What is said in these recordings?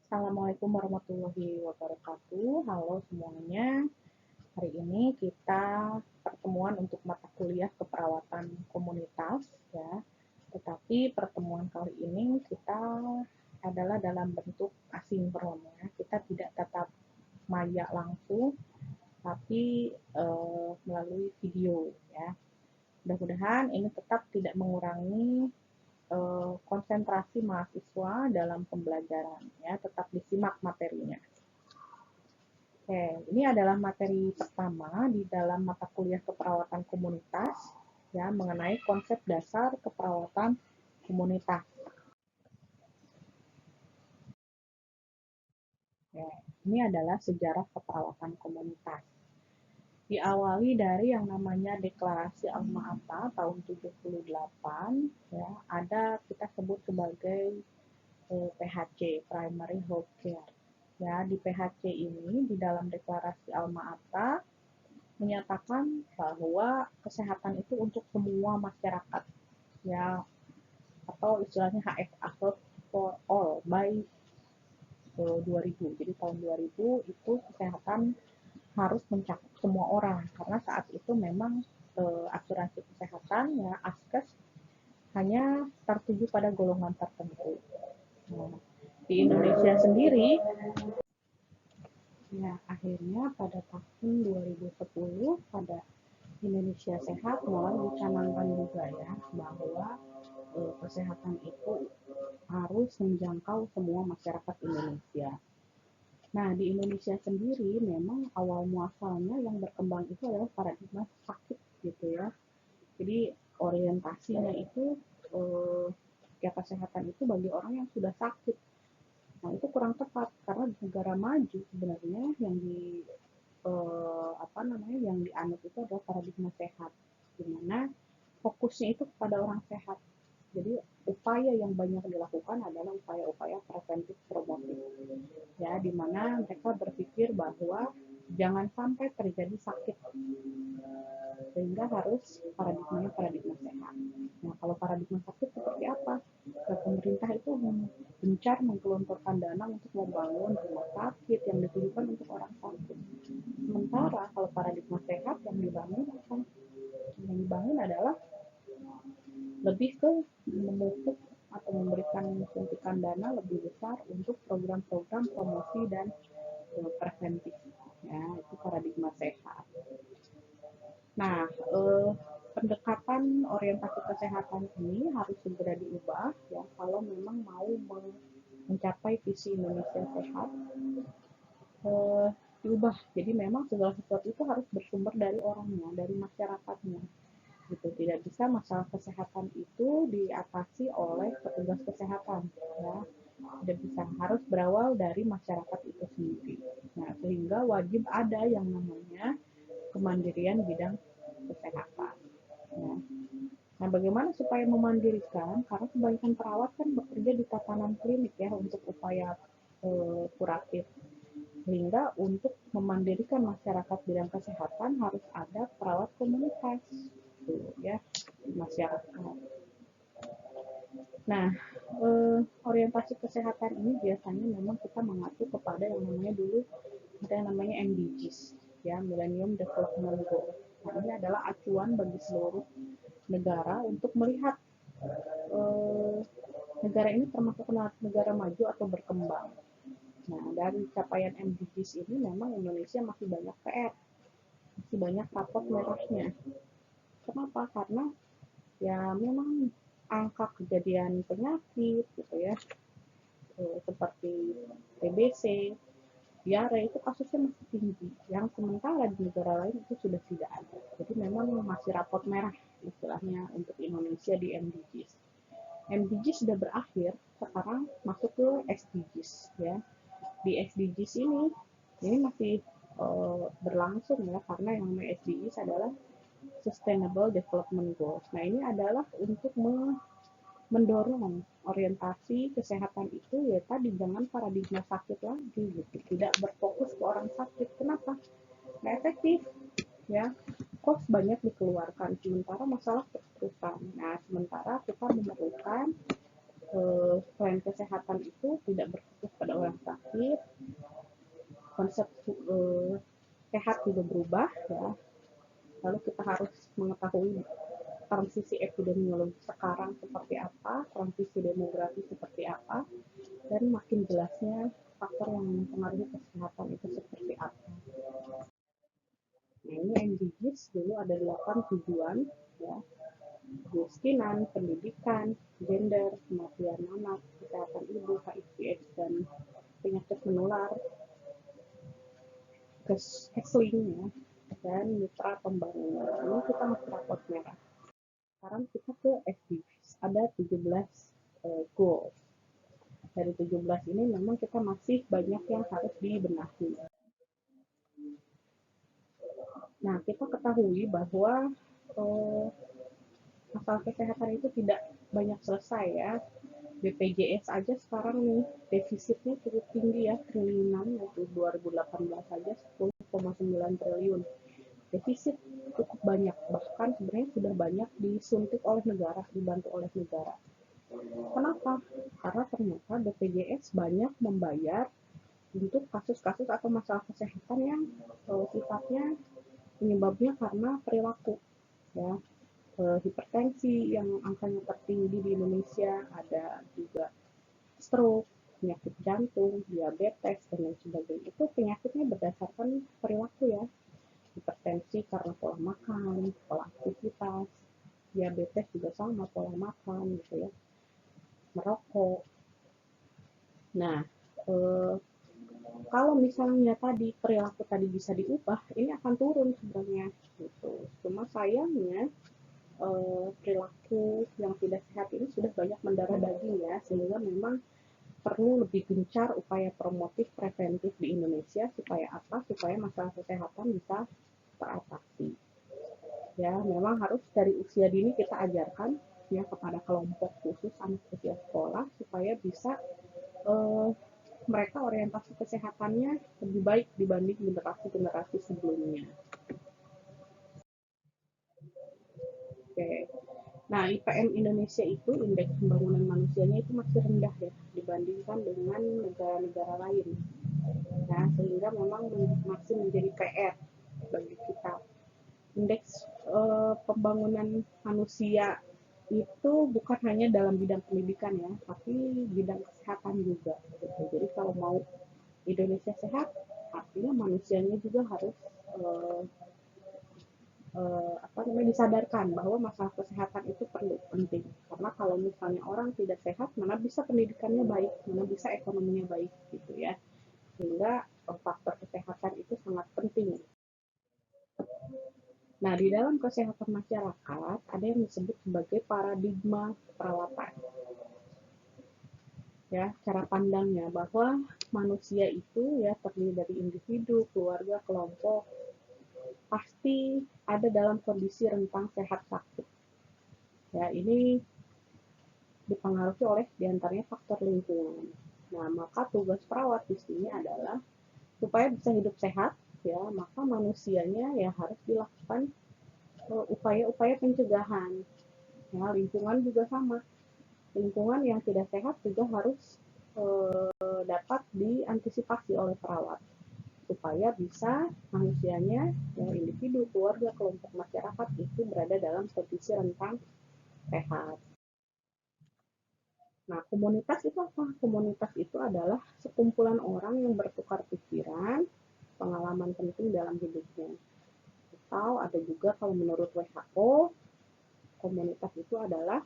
Assalamualaikum warahmatullahi wabarakatuh. Halo semuanya. Hari ini kita pertemuan untuk mata kuliah keperawatan komunitas ya. Tetapi pertemuan kali ini kita adalah dalam bentuk asinkron ya. Kita tidak tatap maya langsung tapi melalui video ya. Mudah-mudahan ini tetap tidak mengurangi konsentrasi mahasiswa dalam pembelajaran ya, tetap disimak materinya. Oke, ini adalah materi pertama di dalam mata kuliah keperawatan komunitas ya, mengenai konsep dasar keperawatan komunitas. Ya, ini adalah sejarah keperawatan komunitas. Diawali dari yang namanya Deklarasi Alma-Ata tahun 78 ya, ada kita sebut sebagai PHC, Primary Health Care. Ya, di PHC ini di dalam Deklarasi Alma-Ata menyatakan bahwa kesehatan itu untuk semua masyarakat ya, atau istilahnya HFA, Health for All by 2000. Jadi tahun 2000 itu kesehatan harus mencakup semua orang karena saat itu memang asuransi kesehatan ya ASKES hanya tertuju pada golongan tertentu. Nah, di Indonesia sendiri ya akhirnya pada tahun 2010 pada Indonesia Sehat mulai dicanangkan juga ya bahwa kesehatan itu harus menjangkau semua masyarakat Indonesia. Nah, di Indonesia sendiri memang awal muasalnya yang berkembang itu adalah paradigma sakit gitu ya. Jadi orientasinya itu ya kesehatan itu bagi orang yang sudah sakit. Nah, itu kurang tepat karena di negara maju sebenarnya yang yang dianut itu adalah paradigma sehat, di mana fokusnya itu kepada orang sehat. Jadi upaya yang banyak dilakukan adalah upaya-upaya preventif promotif ya, di mana mereka berpikir bahwa jangan sampai terjadi sakit sehingga harus paradigma sehat. Nah, kalau paradigma sakit seperti apa? Nah, pemerintah itu gencar menggelontorkan dana untuk membangun rumah sakit yang ditujukan untuk orang sakit. Sementara kalau paradigma sehat yang dibangun adalah lebih ke memupuk atau memberikan suntikan dana lebih besar untuk program-program promosi dan preventif ya, itu paradigma sehat. Nah, pendekatan orientasi kesehatan ini harus segera diubah ya kalau memang mau mencapai visi Indonesia sehat. Diubah. Jadi memang segala sesuatu itu harus bersumber dari orangnya, dari masyarakatnya. Gitu. Tidak bisa masalah kesehatan itu diatasi oleh petugas kesehatan ya. Tidak bisa, harus berawal dari masyarakat itu sendiri. Nah, sehingga wajib ada yang namanya kemandirian bidang kesehatan ya. Nah, bagaimana supaya memandirikan? Karena kebanyakan perawat kan bekerja di tatanan klinik ya untuk upaya kuratif. Sehingga untuk memandirikan masyarakat bidang kesehatan harus ada perawat komunitas ya di masyarakat. Nah, orientasi kesehatan ini biasanya memang kita mengacu kepada yang namanya dulu ada yang namanya MDGs ya, Millennium Development Goals. Nah, ini adalah acuan bagi seluruh negara untuk melihat negara ini termasuk negara maju atau berkembang. Nah, dari capaian MDGs ini memang Indonesia masih banyak PR, masih banyak rapot merahnya. Kenapa? Karena ya memang angka kejadian penyakit gitu ya, seperti TBC, diare itu kasusnya masih tinggi, yang sementara di negara lain itu sudah tidak ada. Jadi memang masih rapot merah istilahnya untuk Indonesia di MDGs. MDGs sudah berakhir, sekarang masuk ke SDGs ya. Di SDGs ini masih berlangsung ya, karena yang namanya SDGs adalah Sustainable Development Goals. Nah, ini adalah untuk mendorong orientasi kesehatan itu ya tadi, jangan paradigma sakit lagi gitu, tidak berfokus ke orang sakit. Kenapa? Nggak efektif ya, cost banyak dikeluarkan sementara masalah terus-terusan. Nah, sementara kita memerlukan Selain kesehatan itu tidak berfokus pada orang sakit, konsep sehat juga berubah ya. Lalu kita harus mengetahui transisi epidemiologi sekarang seperti apa, transisi demografi seperti apa, dan makin jelasnya faktor yang mempengaruhi kesehatan itu seperti apa. Nah, ini MDGs dulu ada 8 tujuan ya. Kemiskinan, pendidikan, gender, kematian anak, kesehatan ibu, HIV/AIDS dan penyakit menular, keseling ya, dan mitra pembangunan. Ini kita masih rapot merah. Sekarang kita ke SDGs. Ada 17 goals. Dari 17 ini memang kita masih banyak yang harus dibenahi. Nah, kita ketahui bahwa masalah kesehatan itu tidak banyak selesai ya. BPJS aja sekarang nih defisitnya cukup tinggi ya, triliunan, yaitu 2018 saja 10,9 triliun. Defisit cukup banyak, bahkan sebenarnya sudah banyak disuntik oleh negara, dibantu oleh negara. Kenapa? Karena ternyata BPJS banyak membayar untuk kasus-kasus atau masalah kesehatan yang sifatnya penyebabnya karena perilaku ya. Hipertensi yang angkanya tertinggi di Indonesia, ada juga stroke, penyakit jantung, diabetes, dan lain sebagainya. Itu penyakitnya berdasarkan perilaku ya. Hipertensi karena pola makan, pola aktivitas, diabetes juga sama, pola makan gitu ya, merokok. Nah, kalau misalnya tadi perilaku tadi bisa diubah, ini akan turun sebenarnya gitu. Cuma sayangnya perilaku yang tidak sehat ini sudah banyak mendarah daging ya, sehingga memang perlu lebih gencar upaya promotif preventif di Indonesia supaya apa? Supaya masalah kesehatan bisa teratasi. Ya, memang harus dari usia dini kita ajarkan ya kepada kelompok khusus anak usia sekolah supaya bisa mereka orientasi kesehatannya lebih baik dibanding generasi-generasi sebelumnya. Oke. Nah, IPM Indonesia itu indeks pembangunan manusianya itu masih rendah ya dibandingkan dengan negara-negara lain. Nah, sehingga memang masih menjadi PR bagi kita. Indeks pembangunan manusia itu bukan hanya dalam bidang pendidikan ya, tapi bidang kesehatan juga. Gitu. Jadi kalau mau Indonesia sehat, artinya manusianya juga harus disadarkan bahwa masalah kesehatan itu perlu penting. Karena kalau misalnya orang tidak sehat, mana bisa pendidikannya baik, mana bisa ekonominya baik gitu ya. Sehingga faktor kesehatan itu sangat penting. Nah, di dalam kesehatan masyarakat ada yang disebut sebagai paradigma perawatan. Ya, cara pandangnya bahwa manusia itu ya terdiri dari individu, keluarga, kelompok, pasti ada dalam kondisi rentang sehat sakit. Ya, ini dipengaruhi oleh diantaranya faktor lingkungan. Nah, maka tugas perawat di sini adalah supaya bisa hidup sehat, ya, maka manusianya ya harus dilakukan upaya-upaya pencegahan. Ya, lingkungan juga sama. Lingkungan yang tidak sehat juga harus dapat diantisipasi oleh perawat supaya bisa manusianya, ya, individu, keluarga, kelompok masyarakat itu berada dalam kondisi rentang sehat. Nah, komunitas itu apa? Komunitas itu adalah sekumpulan orang yang bertukar pikiran, pengalaman penting dalam hidupnya. Atau ada juga kalau menurut WHO, komunitas itu adalah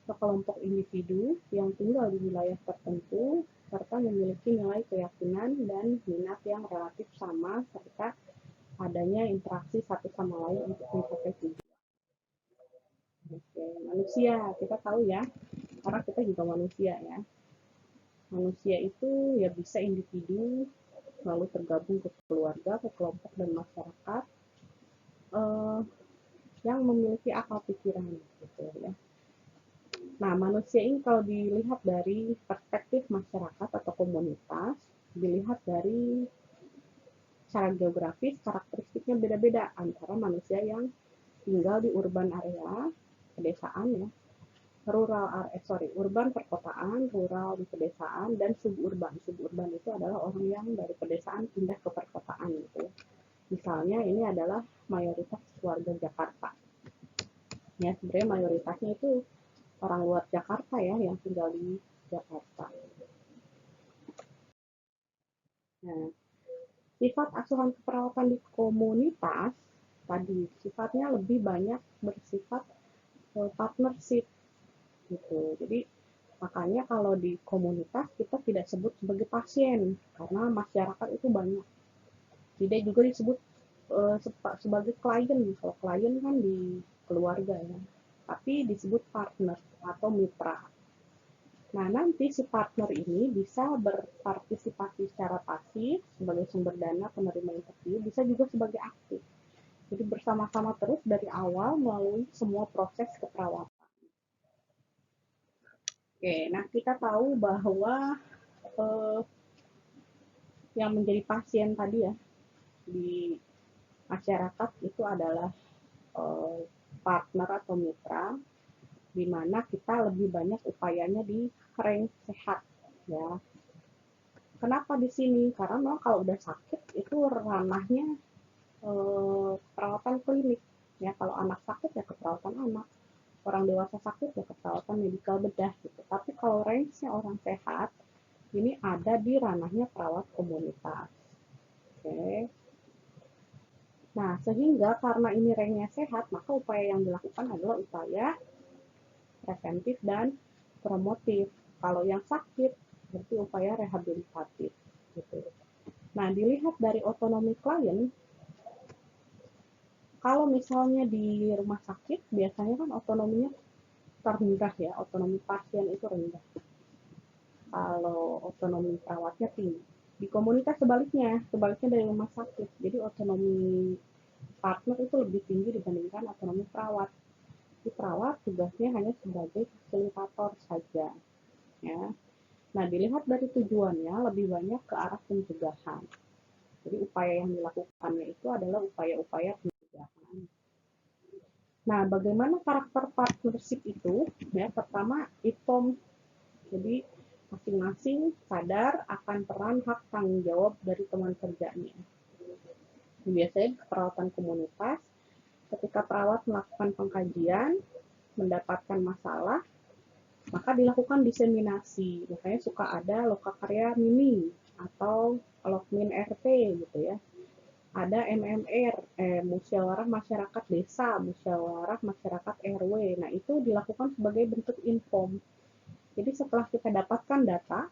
sekelompok individu yang tinggal di wilayah tertentu serta memiliki nilai keyakinan dan minat yang relatif sama serta adanya interaksi satu sama lain untuk mencapai tujuan. Oke, manusia kita tahu ya, karena kita juga manusia ya. Manusia itu ya bisa individu lalu tergabung ke keluarga, ke kelompok dan masyarakat yang memiliki akal pikiran gitu ya. Nah, manusia ini kalau dilihat dari perspektif masyarakat atau komunitas, dilihat dari secara geografis, karakteristiknya beda-beda antara manusia yang tinggal di urban area, pedesaan ya, urban perkotaan, rural di pedesaan, dan suburban. Suburban itu adalah orang yang dari pedesaan pindah ke perkotaan gitu. Misalnya ini adalah mayoritas warga Jakarta. Ya, sebenarnya mayoritasnya itu orang luar Jakarta ya yang tinggal di Jakarta. Nah, sifat asuhan keperawatan di komunitas tadi sifatnya lebih banyak bersifat partnership gitu. Jadi makanya kalau di komunitas kita tidak sebut sebagai pasien karena masyarakat itu banyak. Tidak juga disebut sebagai klien. Kalau klien kan di keluarga ya. Tapi disebut partner atau mitra. Nah, nanti si partner ini bisa berpartisipasi secara pasif sebagai sumber dana penerima interview, bisa juga sebagai aktif. Jadi bersama-sama terus dari awal melalui semua proses keperawatan. Oke, nah kita tahu bahwa eh, yang menjadi pasien tadi ya di masyarakat itu adalah eh, partner atau mitra, di mana kita lebih banyak upayanya di range sehat ya. Kenapa di sini? Karena memang kalau udah sakit itu ranahnya perawatan klinik ya. Kalau anak sakit ya keperawatan anak, orang dewasa sakit ya keperawatan medikal bedah gitu. Tapi kalau range-nya orang sehat ini ada di ranahnya perawat komunitas. Oke. Nah, sehingga karena ini range-nya sehat, maka upaya yang dilakukan adalah upaya preventif dan promotif. Kalau yang sakit, berarti upaya rehabilitatif. Gitu. Nah, dilihat dari otonomi klien, kalau misalnya di rumah sakit, biasanya kan otonominya terendah ya, otonomi pasien itu rendah. Kalau otonomi perawatnya tinggi. Di komunitas sebaliknya dari rumah sakit. Jadi otonomi partner itu lebih tinggi dibandingkan otonomi perawat. Di perawat tugasnya hanya sebagai fasilitator saja. Ya. Nah, dilihat dari tujuannya lebih banyak ke arah pencegahan. Jadi upaya yang dilakukannya itu adalah upaya-upaya pencegahan. Nah, bagaimana karakter partnership itu? Ya, pertama, IPOM. Jadi, masing-masing sadar akan peran hak tanggung jawab dari teman kerjanya. Biasanya di perawatan komunitas, ketika perawat melakukan pengkajian, mendapatkan masalah, maka dilakukan diseminasi. Makanya suka ada lokakarya mini atau lokmin RT gitu ya. Ada MMR, musyawarah masyarakat desa, musyawarah masyarakat RW. Nah, itu dilakukan sebagai bentuk inform. Jadi setelah kita dapatkan data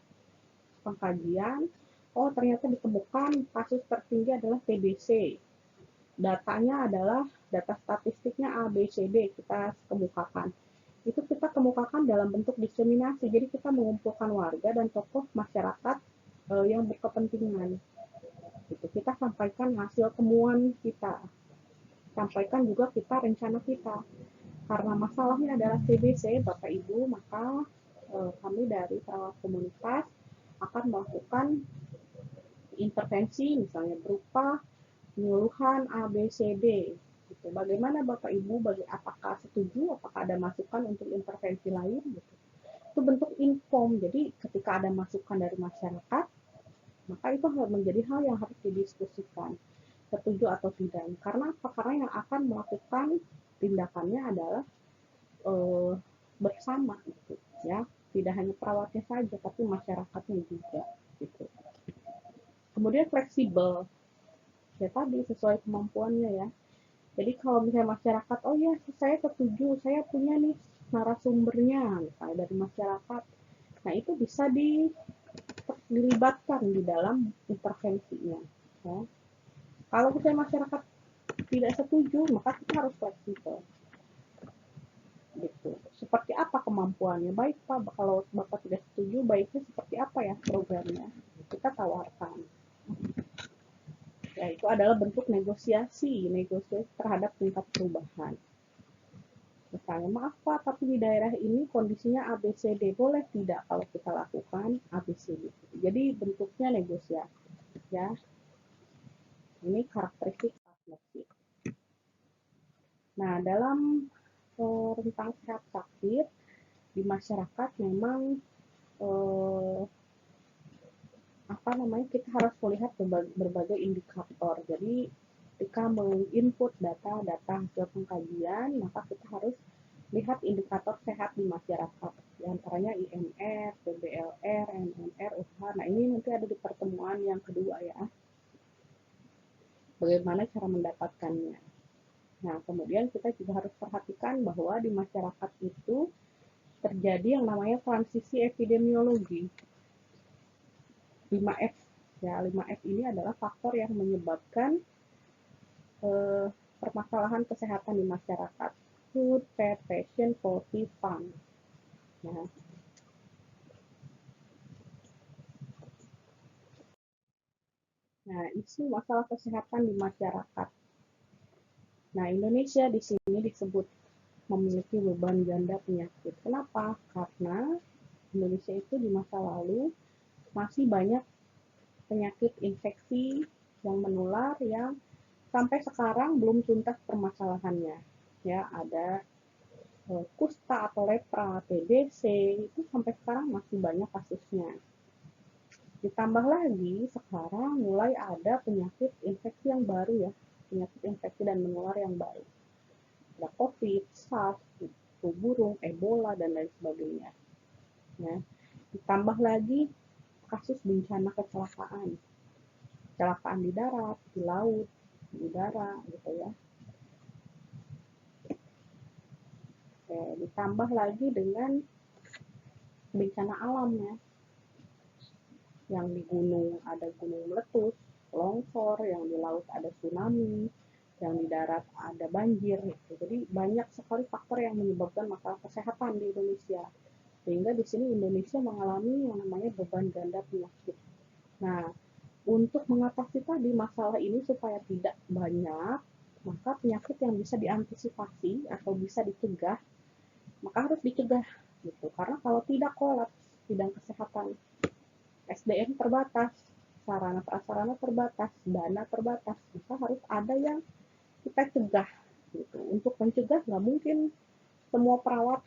pengkajian, oh ternyata ditemukan kasus tertinggi adalah TBC. Datanya adalah data statistiknya A, B, C, D kita kemukakan. Itu kita kemukakan dalam bentuk diseminasi. Jadi kita mengumpulkan warga dan tokoh masyarakat yang berkepentingan. Gitu. Kita sampaikan hasil temuan kita. Sampaikan juga kita rencana kita. Karena masalahnya adalah TBC, Bapak Ibu, maka kami dari perawat komunitas akan melakukan intervensi misalnya berupa penyuluhan A, B, C, D. Gitu. Bagaimana Bapak Ibu, apakah setuju, apakah ada masukan untuk intervensi lain? Gitu. Itu bentuk inform, jadi ketika ada masukan dari masyarakat, maka itu menjadi hal yang harus didiskusikan, setuju atau tidak. Karena apa? Karena yang akan melakukan tindakannya adalah bersama, gitu, ya. Tidak hanya perawatnya saja, tapi masyarakatnya juga. Gitu. Kemudian fleksibel, ya tadi sesuai kemampuannya ya. Jadi kalau misalnya masyarakat, oh ya saya setuju, saya punya nih narasumbernya, misalnya dari masyarakat. Nah itu bisa dilibatkan di dalam intervensinya. Ya. Kalau misalnya masyarakat tidak setuju, maka kita harus fleksibel. Gitu. Seperti apa kemampuannya? Baik Pak, kalau Bapak tidak setuju, baiknya seperti apa ya programnya? Kita tawarkan. Ya, itu adalah bentuk negosiasi terhadap tingkat perubahan. Misalnya, maaf Pak, tapi di daerah ini kondisinya ABCD, boleh tidak kalau kita lakukan ABCD? Jadi bentuknya negosiasi, ya. Ini karakteristik partnership. Nah, dalam rentang sehat sakit, di masyarakat memang kita harus melihat berbagai indikator. Jadi ketika menginput data-data hasil pengkajian, maka kita harus lihat indikator sehat di masyarakat, di antaranya IMR, PBLR, MMR, UH. Nah, ini nanti ada di pertemuan yang kedua ya. Bagaimana cara mendapatkannya. Nah, kemudian kita juga harus perhatikan bahwa di masyarakat itu terjadi yang namanya transisi epidemiologi. 5F. Ya, 5F ini adalah faktor yang menyebabkan permasalahan kesehatan di masyarakat. Food, Pet, Fashion, Policy, Fund. Nah, isu masalah kesehatan di masyarakat. Nah, Indonesia di sini disebut memiliki beban ganda penyakit. Kenapa? Karena Indonesia itu di masa lalu masih banyak penyakit infeksi yang menular yang sampai sekarang belum tuntas permasalahannya. Ya, ada kusta atau lepra, TBC, itu sampai sekarang masih banyak kasusnya. Ditambah lagi, sekarang mulai ada penyakit infeksi yang baru ya, penyakit infeksi dan menular yang baru. Ada COVID, SARS, flu burung, Ebola, dan lain sebagainya. Ya. Ditambah lagi kasus bencana kecelakaan. Kecelakaan di darat, di laut, di udara, gitu ya. Ditambah lagi dengan bencana alam ya, yang di gunung ada gunung meletus, longsor, yang di laut ada tsunami, yang di darat ada banjir gitu. Jadi banyak sekali faktor yang menyebabkan masalah kesehatan di Indonesia, sehingga di sini Indonesia mengalami yang namanya beban ganda penyakit. Nah, untuk mengatasi tadi masalah ini supaya tidak banyak, maka penyakit yang bisa diantisipasi atau bisa dicegah, maka harus dicegah gitu. Karena kalau tidak kolaps bidang kesehatan, SDM terbatas, sarana prasarana terbatas, dana terbatas, maka harus ada yang kita cegah gitu. Untuk mencegah nggak mungkin semua perawat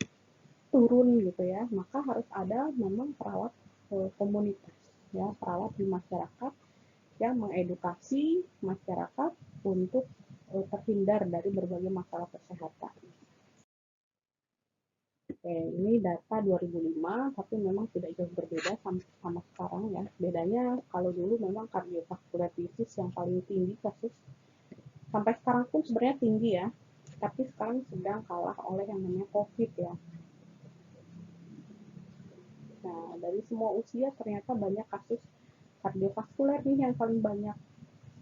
turun gitu ya, maka harus ada memang perawat komunitas ya, perawat di masyarakat yang mengedukasi masyarakat untuk terhindar dari berbagai masalah kesehatan. Oke, ini data 2005, tapi memang tidak jauh berbeda sama sekarang ya. Bedanya kalau dulu memang kardiovaskular disease yang paling tinggi kasus. Sampai sekarang pun sebenarnya tinggi ya, tapi sekarang sedang kalah oleh yang namanya COVID ya. Nah, dari semua usia ternyata banyak kasus kardiovaskular nih yang paling banyak.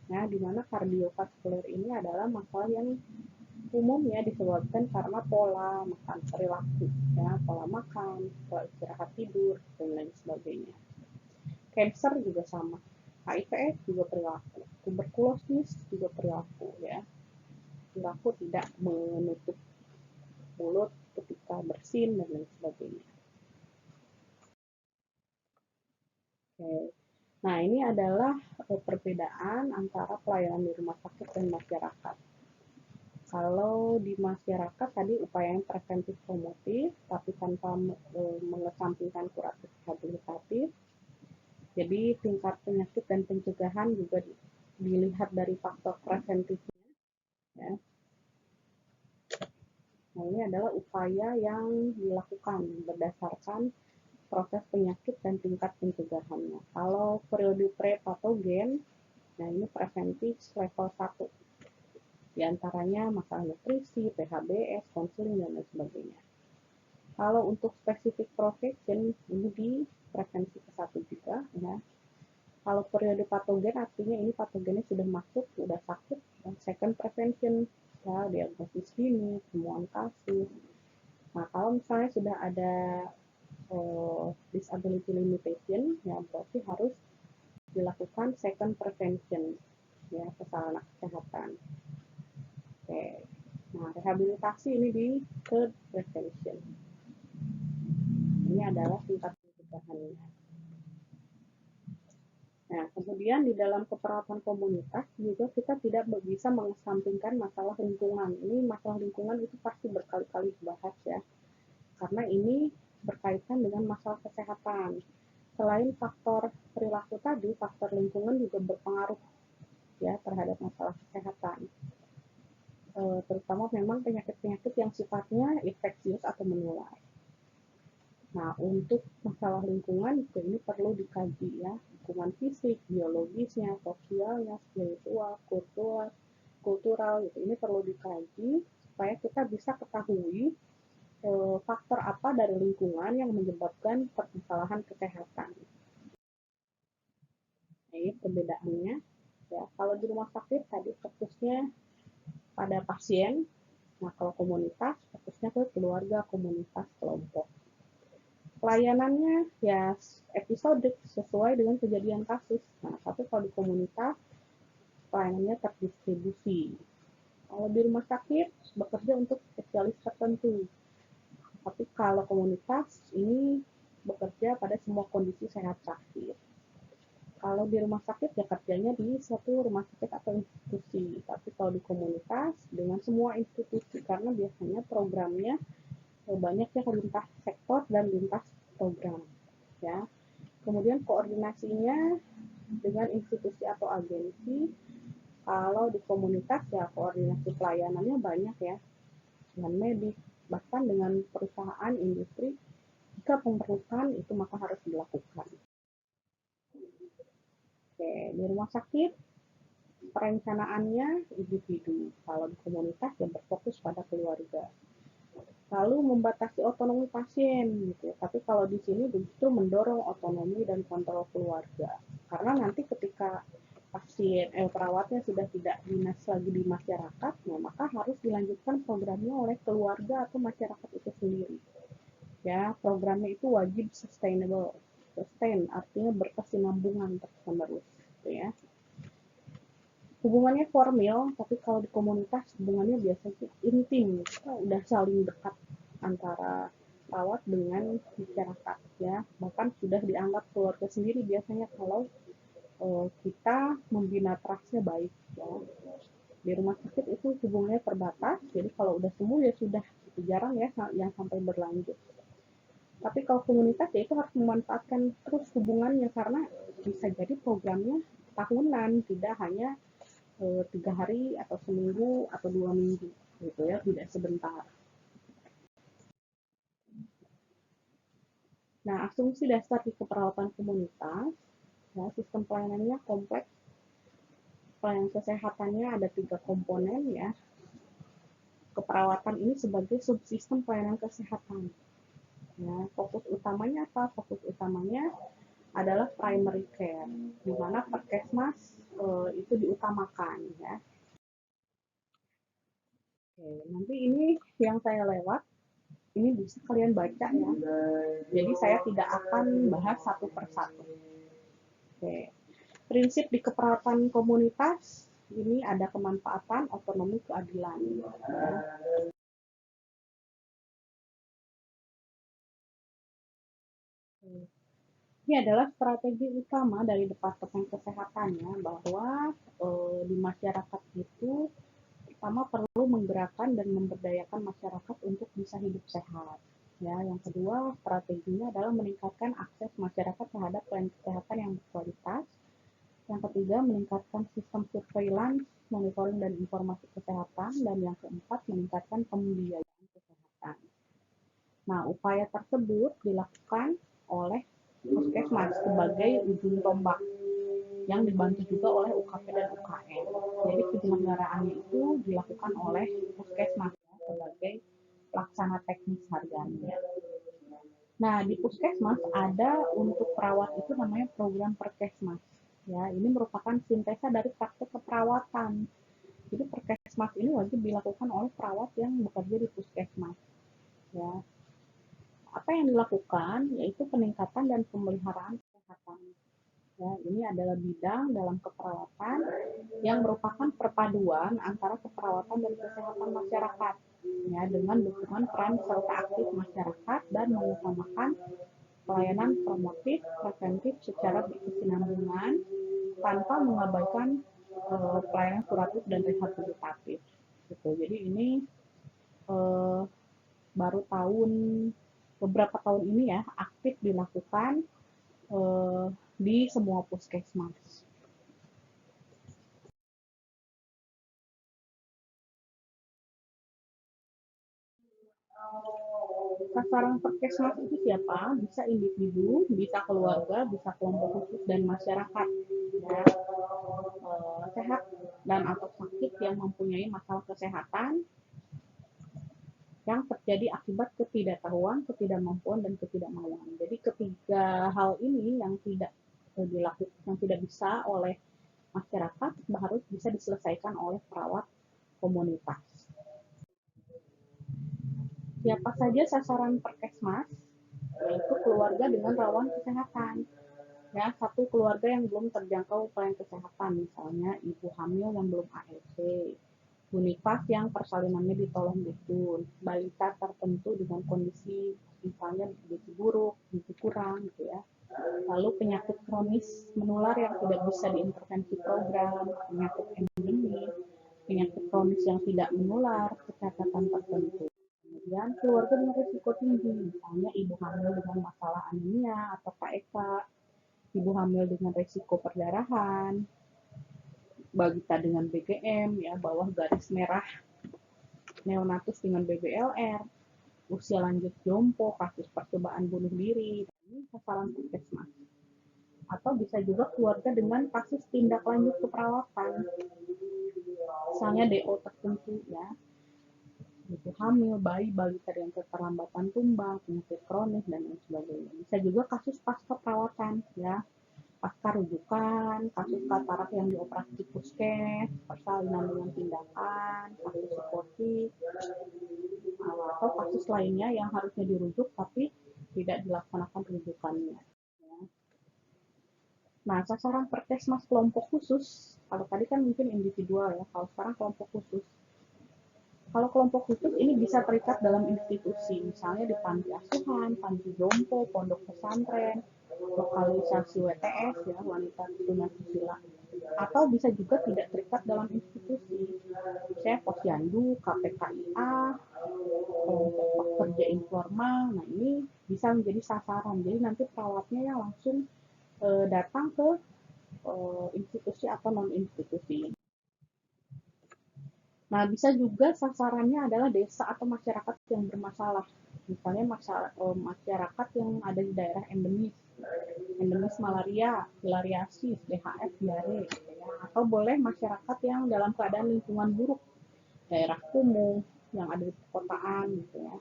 Nah, di mana kardiovaskular ini adalah masalah yang umumnya disebabkan karena pola makan, perilaku, ya, pola makan, pola istirahat tidur, dan lain sebagainya. Cancer juga sama, HIV juga perilaku, tuberkulosis juga perilaku, ya. Perilaku tidak menutup mulut ketika bersin dan lain sebagainya. Oke. Nah, ini adalah perbedaan antara pelayanan di rumah sakit dan masyarakat. Kalau di masyarakat tadi upaya yang preventif promotif, tapi tanpa mengesampingkan kuratif rehabilitatif. Jadi tingkat penyakit dan pencegahan juga dilihat dari faktor preventifnya. Ya. Nah, ini adalah upaya yang dilakukan berdasarkan proses penyakit dan tingkat pencegahannya. Kalau periode pre-patogen, nah ini preventif level 1. Di antaranya masalah nutrisi, PHBS, konseling, dan lain sebagainya. Kalau untuk spesifik protection, ini di prevensi ke-1 juga. Ya. Kalau periode patogen, artinya ini patogennya sudah masuk, sudah sakit. Dan second prevention, ya, diagnosis dini, temuan kasus. Nah, kalau misalnya sudah ada disability limitation, ya berarti harus dilakukan second prevention, ya, kesalahan kesehatan. Oke. Nah, rehabilitasi ini di third prevention. Ini adalah tingkat pencegahannya. Nah, kemudian di dalam keperawatan komunitas juga kita tidak bisa mengesampingkan masalah lingkungan. Ini masalah lingkungan itu pasti berkali-kali dibahas ya. Karena ini berkaitan dengan masalah kesehatan. Selain faktor perilaku tadi, faktor lingkungan juga berpengaruh ya terhadap masalah kesehatan. Terutama memang penyakit-penyakit yang sifatnya infeksius atau menular. Nah, untuk masalah lingkungan ini perlu dikaji ya, lingkungan fisik, biologisnya, sosialnya, spiritual, kultural gitu. Ini perlu dikaji supaya kita bisa ketahui faktor apa dari lingkungan yang menyebabkan permasalahan kesehatan. Nah, ini perbedaannya. Ya, kalau di rumah sakit tadi fokusnya pada pasien, nah kalau komunitas fokusnya ke keluarga, komunitas, kelompok. Pelayanannya ya episodik sesuai dengan kejadian kasus. Nah, tapi kalau di komunitas pelayanannya terdistribusi. Kalau di rumah sakit bekerja untuk spesialis tertentu. Tapi kalau komunitas ini bekerja pada semua kondisi sehat sakit. Kalau di rumah sakit ya kerjanya di suatu rumah sakit atau institusi. Tapi kalau di komunitas dengan semua institusi karena biasanya programnya banyak yang lintas sektor dan lintas program ya. Kemudian koordinasinya dengan institusi atau agensi. Kalau di komunitas ya koordinasi pelayanannya banyak ya dengan medis, bahkan dengan perusahaan industri. Jika memerlukan itu maka harus dilakukan. Oke, di rumah sakit perencanaannya individu. Kalau di komunitas yang berfokus pada keluarga. Lalu membatasi otonomi pasien gitu ya. Tapi kalau di sini justru mendorong otonomi dan kontrol keluarga. Karena nanti ketika pasien perawatnya sudah tidak dinas lagi di masyarakat, ya, maka harus dilanjutkan programnya oleh keluarga atau masyarakat itu sendiri. Ya, programnya itu wajib sustainable. Sustain artinya berkesinambungan terus-menerus, gitu ya. Hubungannya formal, tapi kalau di komunitas hubungannya biasanya intim, kita udah saling dekat antara perawat dengan masyarakat ya, bahkan sudah dianggap keluarga sendiri biasanya kalau kita membina trustnya baik ya. Di rumah sakit itu hubungannya terbatas, jadi kalau udah sembuh ya sudah, itu jarang ya yang sampai berlanjut. Tapi kalau komunitas ya itu harus memanfaatkan terus hubungannya karena bisa jadi programnya tahunan, tidak hanya 3 hari atau seminggu atau 2 minggu gitu ya, tidak sebentar. Nah, asumsi dasar di keperawatan komunitas, ya, sistem pelayanannya kompleks. Pelayanan kesehatannya ada 3 komponen ya. Keperawatan ini sebagai subsistem pelayanan kesehatan. Ya, fokus utamanya apa? Fokus utamanya adalah primary care, di mana Perkesmas itu diutamakan ya. Oke, nanti ini yang saya lewat, ini bisa kalian baca ya. Jadi saya tidak akan bahas satu persatu. Oke. Prinsip di keperawatan komunitas ini ada kemanfaatan, otonomi, keadilan. Ya. Ini adalah strategi utama dari Departemen Kesehatan ya, bahwa di masyarakat itu pertama perlu menggerakkan dan memberdayakan masyarakat untuk bisa hidup sehat. Ya, yang kedua strateginya adalah meningkatkan akses masyarakat terhadap pelayanan kesehatan yang berkualitas. Yang ketiga, meningkatkan sistem surveillance, monitoring dan informasi kesehatan. Dan yang keempat, meningkatkan pembiayaan kesehatan. Nah, upaya tersebut dilakukan oleh Puskesmas sebagai ujung tombak yang dibantu juga oleh UKP dan UKM. Jadi penyelenggaraannya itu dilakukan oleh Puskesmas ya, sebagai pelaksana teknis hariannya. Nah, di Puskesmas ada untuk perawat itu namanya program Perkesmas. Ya, ini merupakan sintesa dari praktek keperawatan. Jadi Perkesmas ini wajib dilakukan oleh perawat yang bekerja di Puskesmas. Ya, apa yang dilakukan yaitu peningkatan dan pemeliharaan kesehatan. Ya, ini adalah bidang dalam keperawatan yang merupakan perpaduan antara keperawatan dan kesehatan masyarakat ya, dengan dukungan peran serta aktif masyarakat dan mengutamakan pelayanan promotif preventif secara berkesinambungan tanpa mengabaikan pelayanan kuratif dan rehabilitatif gitu. Jadi ini baru tahun beberapa tahun ini ya aktif dilakukan di semua puskesmas. Sasaran puskesmas itu siapa? Bisa individu, bisa keluarga, bisa kelompok khusus dan masyarakat. Ya, sehat dan atau sakit yang mempunyai masalah kesehatan yang terjadi akibat ketidaktahuan, ketidakmampuan, dan ketidakmauan. Jadi ketiga hal ini yang tidak dilakukan, yang tidak bisa oleh masyarakat harus bisa diselesaikan oleh perawat komunitas. Siapa saja sasaran Perkesmas? Yaitu keluarga dengan rawan kesehatan. Ya, satu keluarga yang belum terjangkau pelayanan kesehatan, misalnya ibu hamil yang belum ART, unifas yang persalinannya ditolong dukun, balita tertentu dengan kondisi misalnya gizi buruk, gizi kurang, gitu ya. Lalu penyakit kronis menular yang tidak bisa diintervensi program, penyakit endemik, penyakit kronis yang tidak menular, kecacatan tertentu. Kemudian keluarga dengan risiko tinggi, misalnya ibu hamil dengan masalah anemia atau KEK, ibu hamil dengan risiko perdarahan, balita dengan BGM, ya bawah garis merah, neonatus dengan BBLR, usia lanjut jompo, kasus percobaan bunuh diri, ini sasaran puskesmas. Atau bisa juga keluarga dengan kasus tindak lanjut keperawatan, misalnya DO tertentu ya, ibu hamil, bayi, balita dengan keterlambatan tumbang, penyakit kronis dan lain sebagainya. Bisa juga kasus pasca perawatan ya, pasca rujukan, kasus katarak yang dioperasi di puskes, persalinan dengan tindakan, kasus psikotik, atau kasus lainnya yang harusnya dirujuk tapi tidak dilaksanakan rujukannya. Ya. Nah, sasaran Perkesmas kelompok khusus, kalau tadi kan mungkin individual ya, kalau sekarang kelompok khusus. Kalau kelompok khusus ini bisa terikat dalam institusi, misalnya di panti asuhan, panti jompo, pondok pesantren, lokalisasi WTS ya, wanita tunasusila, atau bisa juga tidak terikat dalam institusi, misalnya posyandu, KPKIA, kelompok pekerja informal. Nah ini bisa menjadi sasaran, jadi nanti perawatnya yang langsung datang ke institusi atau non institusi. Nah, bisa juga sasarannya adalah desa atau masyarakat yang bermasalah. Misalnya masyarakat yang ada di daerah endemis, endemis malaria, filariasis, DHF, diare, gitu ya. Atau boleh masyarakat yang dalam keadaan lingkungan buruk, daerah kumuh, yang ada di perkotaan, gitu ya.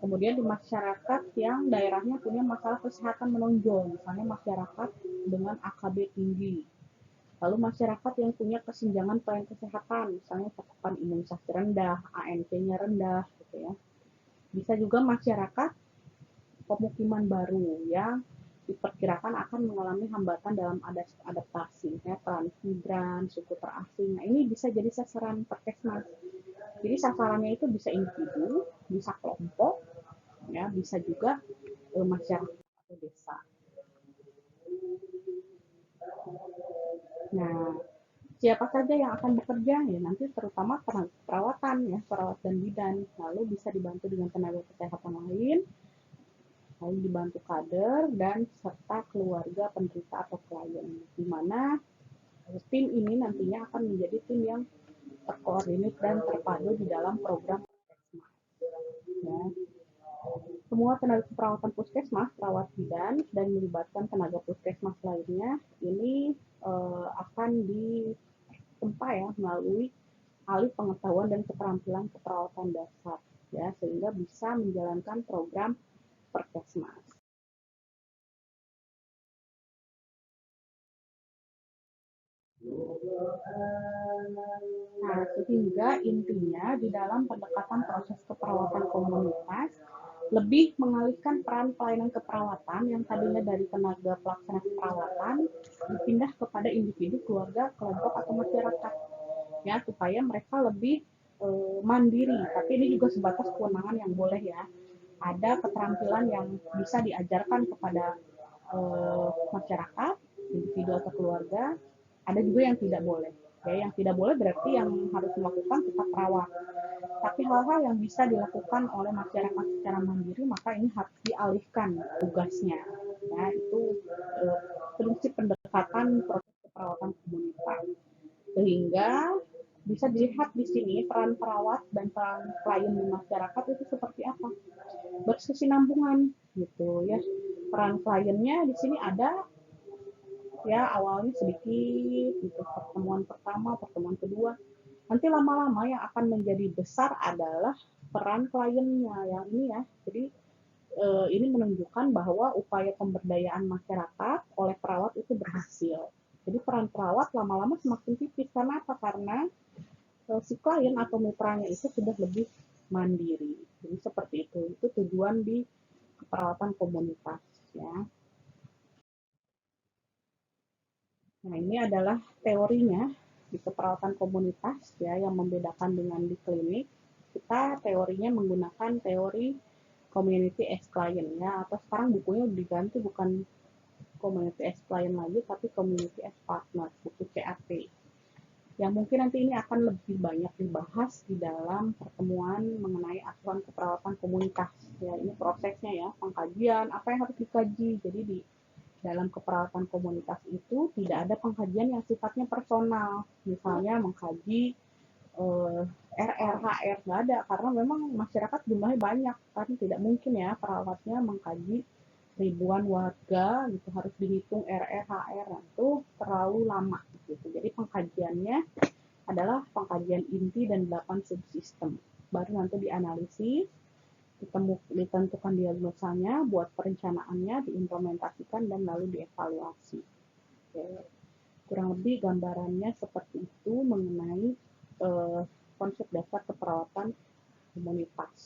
Kemudian di masyarakat yang daerahnya punya masalah kesehatan menonjol, misalnya masyarakat dengan AKB tinggi, lalu masyarakat yang punya kesenjangan pelayanan kesehatan, misalnya cakupan imunisasi rendah, ANC-nya rendah, gitu ya. Bisa juga masyarakat pemukiman baru yang diperkirakan akan mengalami hambatan dalam adaptasi, ya, transmigran, suku terasing. Nah, ini bisa jadi sasaran Perkesmas. Jadi sasarannya itu bisa individu, bisa kelompok, ya, bisa juga masyarakat atau desa. Nah, siapa saja yang akan bekerja ya nanti terutama perawatan ya, perawat dan bidan, lalu bisa dibantu dengan tenaga kesehatan lain, lalu dibantu kader dan serta keluarga penderita atau klien, di mana tim ini nantinya akan menjadi tim yang terkoordinir dan terpadu di dalam program ya. Semua tenaga keperawatan puskesmas, perawat bidan, dan melibatkan tenaga puskesmas lainnya ini akan ditempa ya melalui alih pengetahuan dan keterampilan keperawatan dasar ya, sehingga bisa menjalankan program Perkesmas. Nah, sehingga intinya di dalam pendekatan proses keperawatan komunitas lebih mengalihkan peran pelayanan keperawatan yang tadinya dari tenaga pelaksana keperawatan dipindah kepada individu, keluarga, kelompok atau masyarakat ya, supaya mereka lebih mandiri. Tapi ini juga sebatas kewenangan yang boleh ya. Ada keterampilan yang bisa diajarkan kepada masyarakat, individu atau keluarga, ada juga yang tidak boleh. Ya, yang tidak boleh berarti yang harus melakukan tetap perawat. Tapi hal-hal yang bisa dilakukan oleh masyarakat secara mandiri, maka ini harus dialihkan tugasnya. Ya, itu prinsip pendekatan proses keperawatan komunitas. Sehingga bisa dilihat di sini peran perawat dan peran klien di masyarakat itu seperti apa, berkesinambungan gitu ya. Peran kliennya di sini ada ya, awalnya sedikit gitu, pertemuan pertama, pertemuan kedua, nanti lama-lama yang akan menjadi besar adalah peran kliennya yang ini ya. Jadi ini menunjukkan bahwa upaya pemberdayaan masyarakat oleh perawat itu berhasil. Jadi peran perawat lama-lama semakin tipis. Karena apa? Karena si klien atau mitranya itu sudah lebih mandiri. Jadi seperti itu. Itu tujuan di keperawatan komunitas ya. Nah, ini adalah teorinya di keperawatan komunitas ya, yang membedakan dengan di klinik. Kita teorinya menggunakan teori community as client ya, atau sekarang bukunya diganti, bukan community as client lagi tapi community as partner, buku CAP. Yang mungkin nanti ini akan lebih banyak dibahas di dalam pertemuan mengenai asuhan keperawatan komunitas ya. Ini prosesnya ya, pengkajian apa yang harus dikaji. Jadi di dalam keperawatan komunitas itu tidak ada pengkajian yang sifatnya personal, misalnya mengkaji RR, HR, nggak ada, karena memang masyarakat jumlahnya banyak, kan tidak mungkin ya perawatnya mengkaji ribuan warga gitu, harus dihitung RR, HR, itu terlalu lama gitu. Jadi pengkajiannya adalah pengkajian inti dan 8 subsistem, baru nanti dianalisis, ditentukan diagnosanya, buat perencanaannya, diimplementasikan, dan lalu dievaluasi. Oke. Kurang lebih gambarannya seperti itu mengenai konsep dasar keperawatan komunitas.